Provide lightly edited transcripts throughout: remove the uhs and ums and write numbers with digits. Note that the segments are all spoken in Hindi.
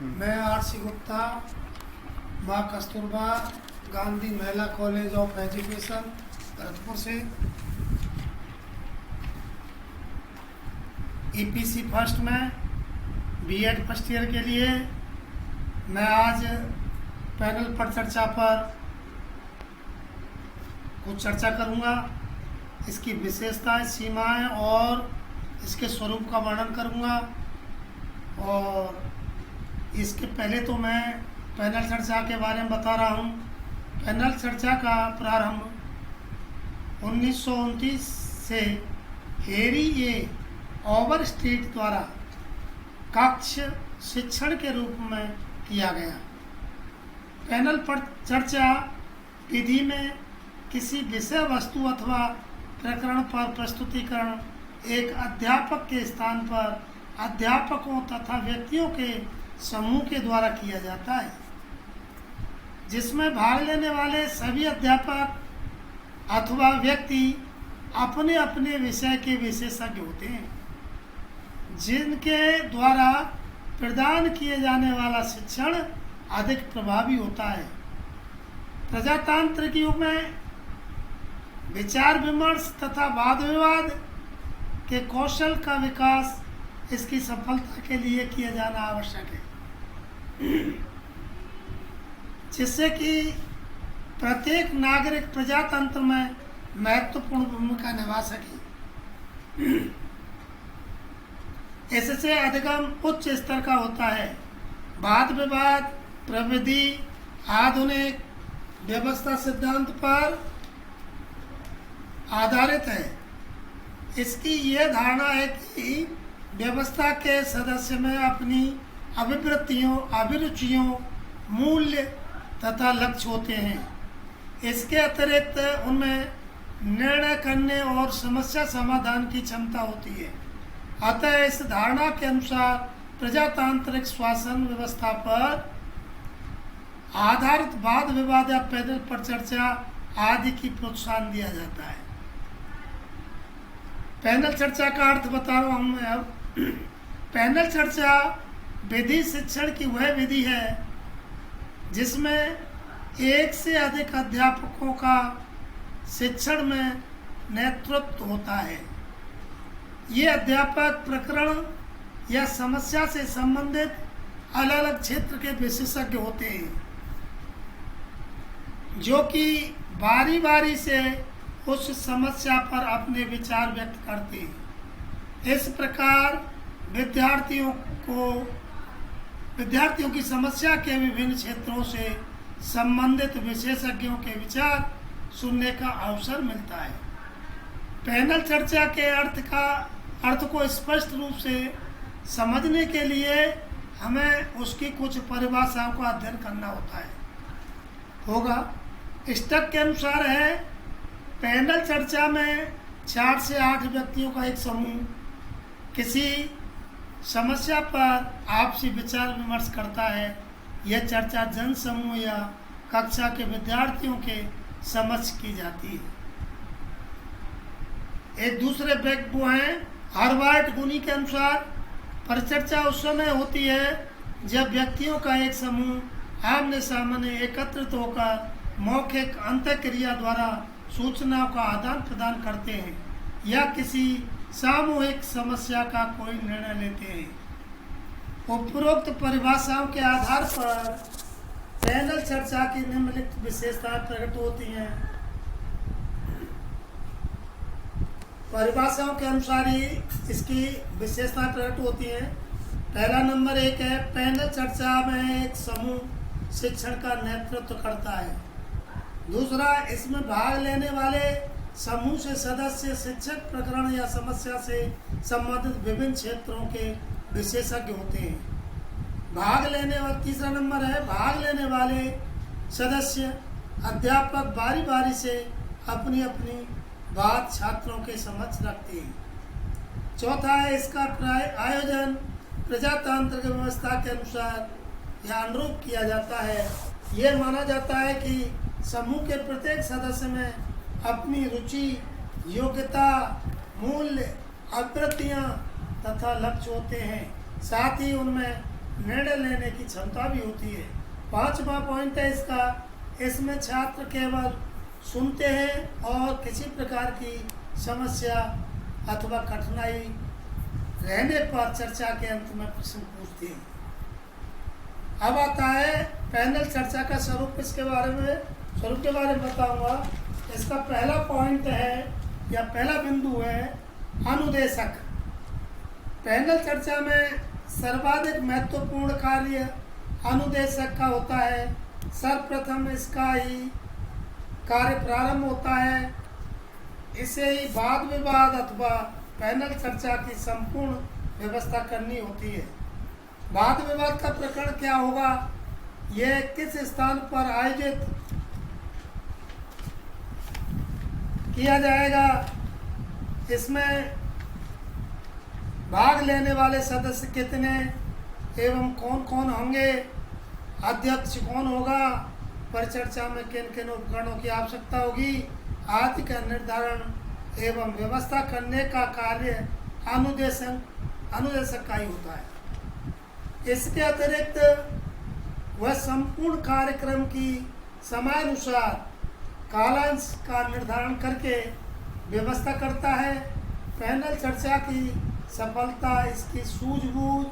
मैं आर.सी. गुप्ता, माँ कस्तूरबा गांधी महिला कॉलेज ऑफ एजुकेशन भरतपुर से ईपीसी फर्स्ट में बीएड फर्स्ट ईयर के लिए मैं आज पैनल पर चर्चा पर कुछ चर्चा करूंगा। इसकी विशेषताएं, सीमाएं और इसके स्वरूप का वर्णन करूंगा। और इसके पहले तो मैं पैनल चर्चा के बारे में बता रहा हूं। पैनल चर्चा का प्रारंभ 1929 से हेरी ए ओवरस्ट्रीट द्वारा कक्ष शिक्षण के रूप में किया गया। पैनल पर चर्चा विधि में किसी विषय वस्तु अथवा प्रकरण पर प्रस्तुतिकरण एक अध्यापक के स्थान पर अध्यापकों तथा व्यक्तियों के समूह के द्वारा किया जाता है, जिसमें भाग लेने वाले सभी अध्यापक अथवा व्यक्ति अपने अपने विषय के विशेषज्ञ होते हैं, जिनके द्वारा प्रदान किए जाने वाला शिक्षण अधिक प्रभावी होता है। प्रजातांत्रिक युग में विचार विमर्श तथा वाद विवाद के कौशल का विकास इसकी सफलता के लिए किया जाना आवश्यक है, जिससे कि प्रत्येक नागरिक प्रजातंत्र में महत्वपूर्ण भूमिका निभा सके। इससे अधिगम उच्च स्तर का होता है। वाद विवाद प्रविधि आधुनिक व्यवस्था सिद्धांत पर आधारित है। इसकी यह धारणा है कि व्यवस्था के सदस्य में अपनी अभिवृत्तियों, अभिरुचियों, मूल्य तथा लक्ष्य होते हैं। इसके अतिरिक्त उनमें निर्णय करने और समस्या समाधान की क्षमता होती है। अतः इस धारणा के अनुसार प्रजातांत्रिक शासन व्यवस्था पर आधारित वाद विवाद या पैनल पर चर्चा आदि की प्रोत्साहन दिया जाता है। पैनल चर्चा का अर्थ बता रहा हूँ मैं अब। पैनल चर्चा विधि शिक्षण की वह विधि है जिसमें एक से अधिक अध्यापकों का शिक्षण में नेतृत्व होता है। ये अध्यापक प्रकरण या समस्या से संबंधित अलग अलग क्षेत्र के विशेषज्ञ होते हैं, जो कि बारी बारी से उस समस्या पर अपने विचार व्यक्त करते हैं। इस प्रकार विद्यार्थियों की समस्या के विभिन्न क्षेत्रों से संबंधित विशेषज्ञों के विचार सुनने का अवसर मिलता है। पैनल चर्चा के अर्थ को स्पष्ट रूप से समझने के लिए हमें उसकी कुछ परिभाषाओं का अध्ययन करना होगा। स्टक के अनुसार है, पैनल चर्चा में 4 से 8 व्यक्तियों का एक समूह किसी समस्या पर आपसी विचार विमर्श करता है। यह चर्चा जन समूह या कक्षा के विद्यार्थियों के समक्ष की जाती है। एक दूसरे व्यक्ति वो हैं हार्वर्ड गुनी के अनुसार, परिचर्चा उस समय होती है जब व्यक्तियों का एक समूह आमने सामने एकत्रित होकर मौखिक अंतःक्रिया द्वारा सूचनाओं का आदान प्रदान करते हैं या किसी सामूहिक समस्या का कोई निर्णय लेते हैं। उपरोक्त परिभाषाओं के आधार पर पैनल चर्चा की निम्नलिखित विशेषताएं प्रकट होती हैं। परिभाषाओं के अनुसार ही इसकी विशेषताएं प्रकट होती हैं। पहला नंबर 1 है, पैनल चर्चा में एक समूह शिक्षण का नेतृत्व करता है। दूसरा, इसमें भाग लेने वाले समूह से सदस्य शिक्षक प्रकरण या समस्या से संबंधित विभिन्न क्षेत्रों के विशेषज्ञ होते हैं। तीसरा नंबर है, भाग लेने वाले सदस्य अध्यापक बारी बारी से अपनी अपनी बात छात्रों के समक्ष रखते हैं। चौथा है, इसका आयोजन प्रजातांत्रिक व्यवस्था के अनुसार या अनुरूप किया जाता है। यह माना जाता है कि समूह के प्रत्येक सदस्य में अपनी रुचि, योग्यता, मूल्य, अभिवृत्तियाँ तथा लक्ष्य होते हैं। साथ ही उनमें निर्णय लेने की क्षमता भी होती है। 5वां पॉइंट है इसका, इसमें छात्र केवल सुनते हैं और किसी प्रकार की समस्या अथवा कठिनाई रहने पर चर्चा के अंत में प्रश्न पूछते हैं। अब आता है पैनल चर्चा का स्वरूप। इसके बारे में स्वरूप के बारे में बताऊंगा। इसका पहला पॉइंट है या पहला बिंदु है अनुदेशक। पैनल चर्चा में सर्वाधिक महत्वपूर्ण कार्य अनुदेशक का होता है। सर्वप्रथम इसका ही कार्य प्रारंभ होता है। इसे ही वाद विवाद अथवा पैनल चर्चा की संपूर्ण व्यवस्था करनी होती है। वाद विवाद का प्रकरण क्या होगा, यह किस स्थान पर आयोजित किया जाएगा, इसमें भाग लेने वाले सदस्य कितने एवं कौन कौन होंगे, अध्यक्ष कौन होगा, परिचर्चा में किन किन उपकरणों की आवश्यकता होगी आदि का निर्धारण एवं व्यवस्था करने का कार्य अनुदेशक का ही होता है। इसके अतिरिक्त वह संपूर्ण कार्यक्रम की समयानुसार कालांश का निर्धारण करके व्यवस्था करता है। पैनल चर्चा की सफलता इसकी सूझबूझ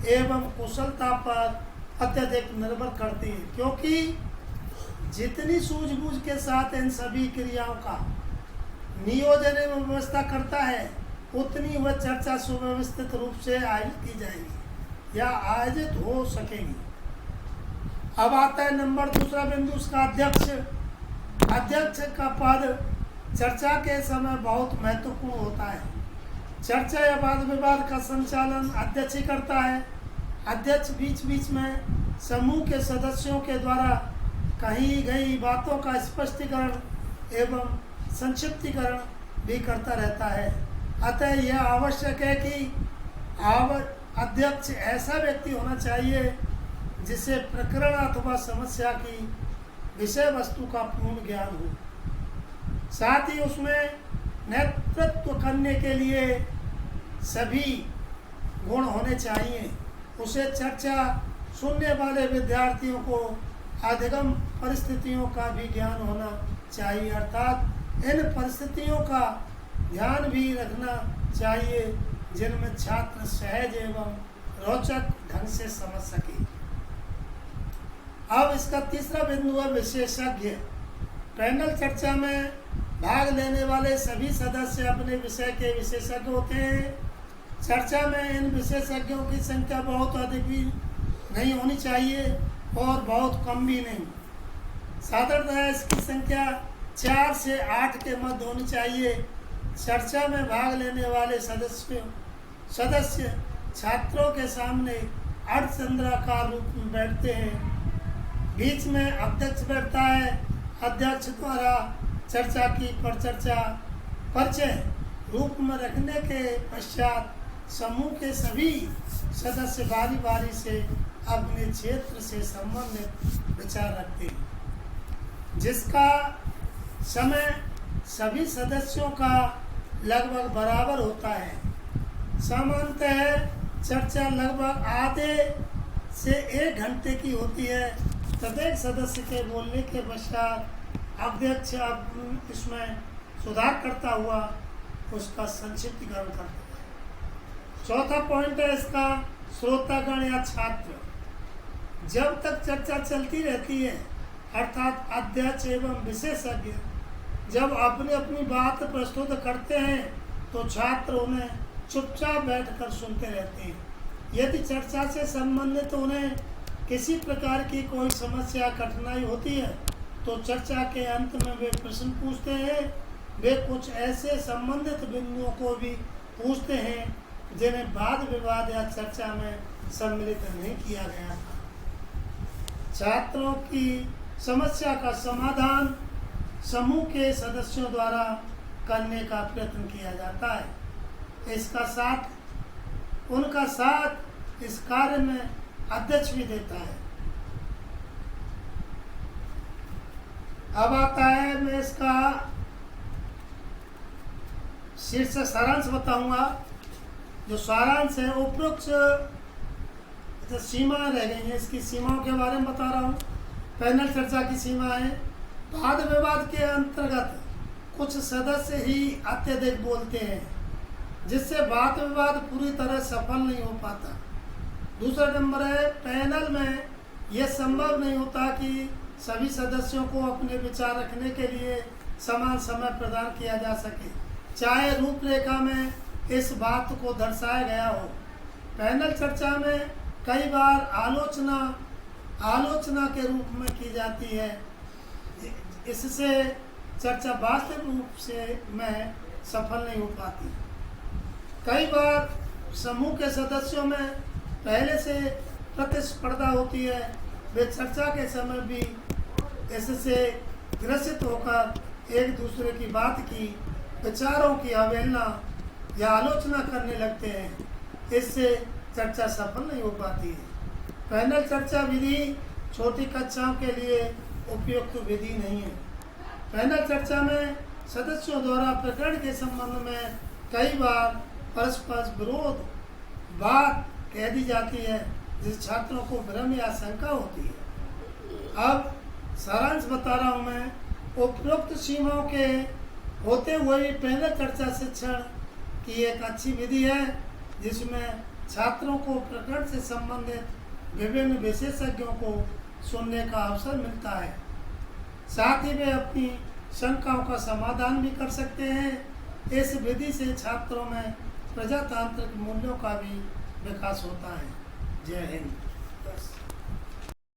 एवं कुशलता पर अत्यधिक निर्भर करती है, क्योंकि जितनी सूझबूझ के साथ इन सभी क्रियाओं का नियोजन एवं व्यवस्था करता है, उतनी वह चर्चा सुव्यवस्थित रूप से आयोजित की जाएगी या आयोजित हो सकेगी। अब आता है नंबर दूसरा बिंदु, उसका अध्यक्ष। अध्यक्ष का पद चर्चा के समय बहुत महत्वपूर्ण होता है। चर्चा या वाद विवाद का संचालन अध्यक्ष ही करता है। अध्यक्ष बीच बीच में समूह के सदस्यों के द्वारा कही गई बातों का स्पष्टीकरण एवं संक्षिप्तीकरण भी करता रहता है। अतः यह आवश्यक है कि अध्यक्ष ऐसा व्यक्ति होना चाहिए जिसे प्रकरण अथवा समस्या की विषय वस्तु का पूर्ण ज्ञान हो। साथ ही उसमें नेतृत्व करने के लिए सभी गुण होने चाहिए। उसे चर्चा सुनने वाले विद्यार्थियों को अधिगम परिस्थितियों का भी ज्ञान होना चाहिए, अर्थात इन परिस्थितियों का ध्यान भी रखना चाहिए जिनमें छात्र सहज एवं रोचक ढंग से समझ सके। अब इसका तीसरा बिंदु है विशेषज्ञ। पैनल चर्चा में भाग लेने वाले सभी सदस्य अपने विषय के विशेषज्ञ होते हैं। चर्चा में इन विशेषज्ञों की संख्या बहुत अधिक भी नहीं होनी चाहिए और बहुत कम भी नहीं। साधारणतः इसकी संख्या 4 से 8 के मध्य होनी चाहिए। चर्चा में भाग लेने वाले सदस्य छात्रों के सामने अर्धचंद्राकार रूप में बैठते हैं। बीच में अध्यक्ष बैठता है। अध्यक्ष द्वारा चर्चा की परिचय रूप में रखने के पश्चात समूह के सभी सदस्य बारी बारी से अपने क्षेत्र से संबंधित विचार रखते हैं, जिसका समय सभी सदस्यों का लगभग बराबर होता है। सामान्यतः चर्चा लगभग आधे से 1 घंटे की होती है। प्रत्येक सदस्य के बोलने के पश्चात अध्यक्ष इसमें सुधार करता हुआ उसका संक्षिप्तीकरण करता है। चौथा पॉइंट है इसका श्रोतागण या छात्र। जब तक चर्चा चलती रहती है, अर्थात अध्यक्ष एवं विशेषज्ञ जब अपनी अपनी बात प्रस्तुत करते हैं तो छात्र उन्हें चुपचाप बैठकर सुनते रहते हैं। यदि चर्चा से संबंधित उन्हें किसी प्रकार की कोई समस्या कठिनाई होती है तो चर्चा के अंत में वे प्रश्न पूछते हैं। वे कुछ ऐसे संबंधित बिंदुओं को भी पूछते हैं जिन्हें वाद विवाद या चर्चा में सम्मिलित नहीं किया गया था। छात्रों की समस्या का समाधान समूह के सदस्यों द्वारा करने का प्रयत्न किया जाता है। उनका साथ इस कार्य में अध्यक्ष भी देता है। अब आता है, मैं इसका शीर्षक सारांश बताऊंगा। जो सारांश है, उपरोक्त जो सीमाएं रह गई हैं, इसकी सीमाओं के बारे में बता रहा हूँ। पैनल चर्चा की सीमाएं, वाद विवाद के अंतर्गत कुछ सदस्य ही अत्यधिक बोलते हैं, जिससे वाद विवाद पूरी तरह सफल नहीं हो पाता। दूसरा नंबर है, पैनल में यह संभव नहीं होता कि सभी सदस्यों को अपने विचार रखने के लिए समान समय प्रदान किया जा सके, चाहे रूपरेखा में इस बात को दर्शाया गया हो। पैनल चर्चा में कई बार आलोचना के रूप में की जाती है, इससे चर्चा वास्तविक रूप से में सफल नहीं हो पाती। कई बार समूह के सदस्यों में पहले से प्रतिस्पर्धा होती है, वे चर्चा के समय भी इससे ग्रसित होकर एक दूसरे की बात की विचारों की अवहेलना या आलोचना करने लगते हैं, इससे चर्चा सफल नहीं हो पाती है। पैनल चर्चा विधि छोटी कक्षाओं के लिए उपयुक्त विधि नहीं है। पैनल चर्चा में सदस्यों द्वारा प्रकरण के संबंध में कई बार परस्पर विरोध बात कह दी जाती है, जिस छात्रों को भ्रम या शंका होती है। अब सारांश बता रहा हूँ मैं। उपरोक्त सीमाओं के होते हुए भी पैनल चर्चा शिक्षण की एक अच्छी विधि है, जिसमें छात्रों को प्रकरण से संबंधित विभिन्न विशेषज्ञों को सुनने का अवसर मिलता है। साथ ही वे अपनी शंकाओं का समाधान भी कर सकते हैं। इस विधि से छात्रों में प्रजातांत्रिक मूल्यों का भी विकास होता है। जय हिंद।